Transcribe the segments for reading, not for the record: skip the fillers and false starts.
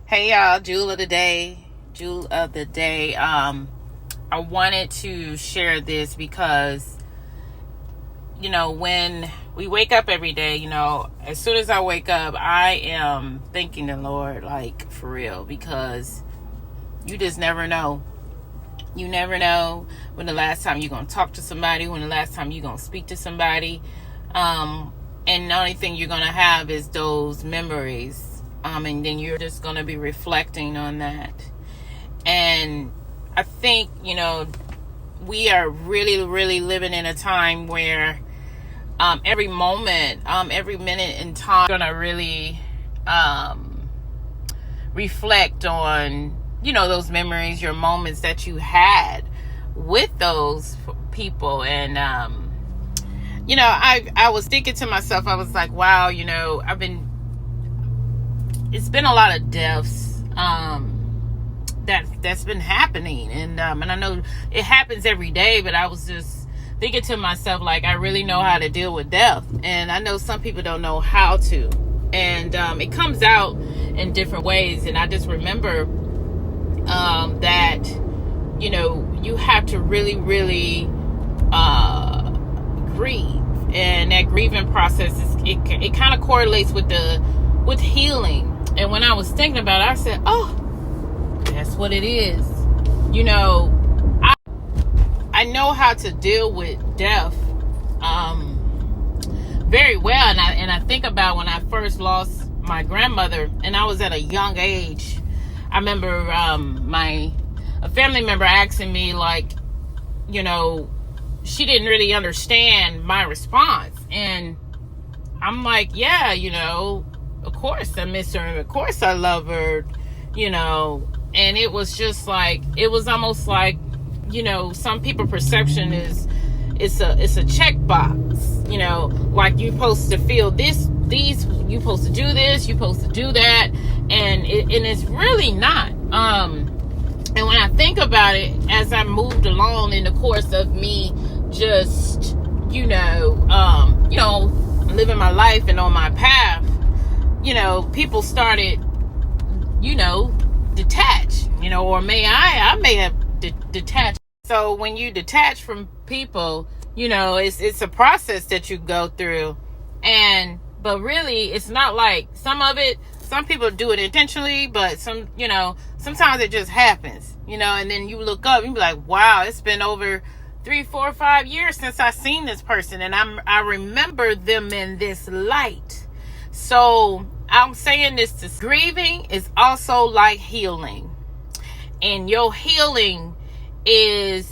Hey y'all, Jewel of the day. I wanted to share this because, when we wake up every day, as soon as I wake up, I am thanking the Lord, like, for real, because you just never know. You never know when the last time you're going to talk to somebody, when the last time you're going to speak to somebody. And the only thing you're going to have is those memories. And then you're just going to be reflecting on that. And I think, we are really, really living in a time where every moment, every minute in time, going to really reflect on, those memories, your moments that you had with those people. And, I was thinking to myself, I was like, wow, it's been a lot of deaths that's been happening, and I know it happens every day, but I was just thinking to myself, like, I really know how to deal with death, and I know some people don't know how to, and it comes out in different ways. And I just remember that you have to really, really grieve, and that grieving process it kind of correlates with healing. And when I was thinking about it, I said, oh, that's what it is. I know how to deal with death very well. And I think about when I first lost my grandmother, and I was at a young age. I remember a family member asking me, like, she didn't really understand my response. And I'm like, yeah, of course I miss her, and of course I love her, and it was just like, it was almost like, some people perception is it's a checkbox, like you're supposed to feel these, you're supposed to do this, you're supposed to do that, and it's really not. And when I think about it, as I moved along in the course of me just, living my life and on my path, people started, detach, or I may have detached. So when you detach from people, it's a process that you go through. But really, it's not like some people do it intentionally, but sometimes it just happens, and then you look up and you be like, wow, it's been over 3, 4, 5 years since I seen this person, and I remember them in this light. So I'm saying this to grieving is also like healing, and your healing it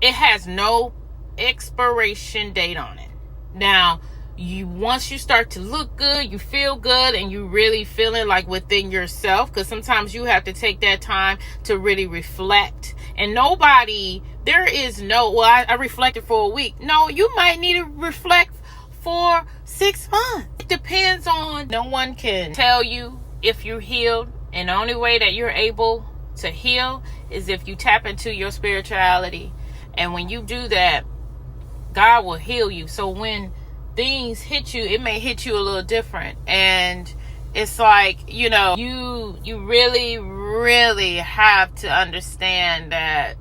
has no expiration date on it. Now, once you start to look good, you feel good, and you really feeling like within yourself, because sometimes you have to take that time to really reflect. And there is no, I reflected for a week. No, you might need to reflect for 6 months. It depends on, no one can tell you if you're healed. And the only way that you're able to heal is if you tap into your spirituality. And when you do that, God will heal you. So when things hit you, it may hit you a little different. And it's like, you really, really have to understand that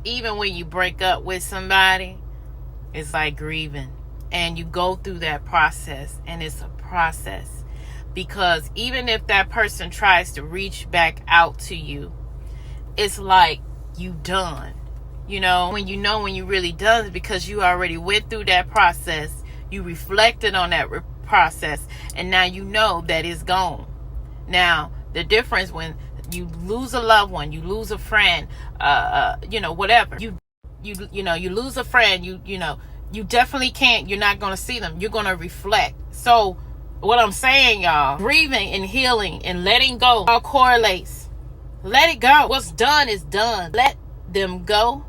even when you break up with somebody, it's like grieving. And you go through that process, and it's a process. Because even if that person tries to reach back out to you, it's like you done. When you really done, because you already went through that process. You reflected on that process, and now you know that it's gone. Now, the difference when you lose a loved one, you lose a friend, whatever. You lose a friend, you definitely can't, you're not going to see them. You're going to reflect. So what I'm saying, y'all, grieving and healing and letting go all correlates. Let it go. What's done is done. Let them go.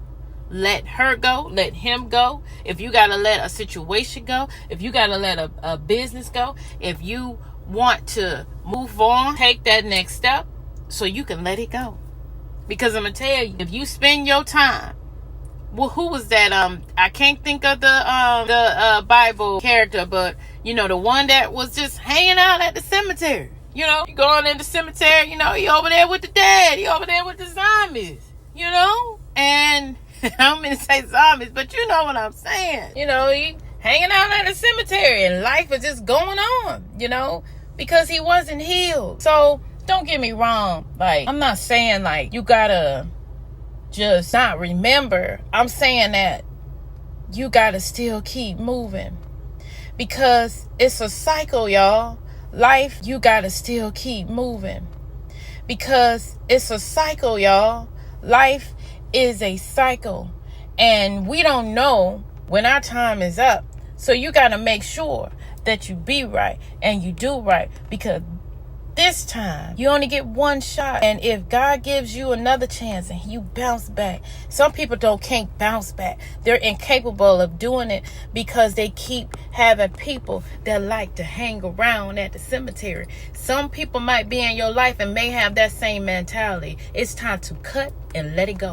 Let her go. Let him go. If you got to let a situation go, if you got to let a business go, if you want to move on, take that next step so you can let it go. Because I'm going to tell you, if you spend your time, well, who was that? I can't think of the Bible character, but the one that was just hanging out at the cemetery. You know, you going in the cemetery, you know, he over there with the dead. He over there with the zombies, you know? And I don't mean to say zombies, but you know what I'm saying. You know, he hanging out at the cemetery and life is just going on, you know, because he wasn't healed. So don't get me wrong. Like, I'm not saying like you gotta just not remember. I'm saying that you gotta still keep moving because it's a cycle, y'all. Life, you gotta still keep moving because it's a cycle, y'all. Life is a cycle and we don't know when our time is up. So you gotta make sure that you be right and you do right because this time you only get one shot. And if God gives you another chance and you bounce back, some people can't bounce back. They're incapable of doing it because they keep having people that like to hang around at the cemetery. Some people might be in your life and may have that same mentality. It's time to cut and let it go.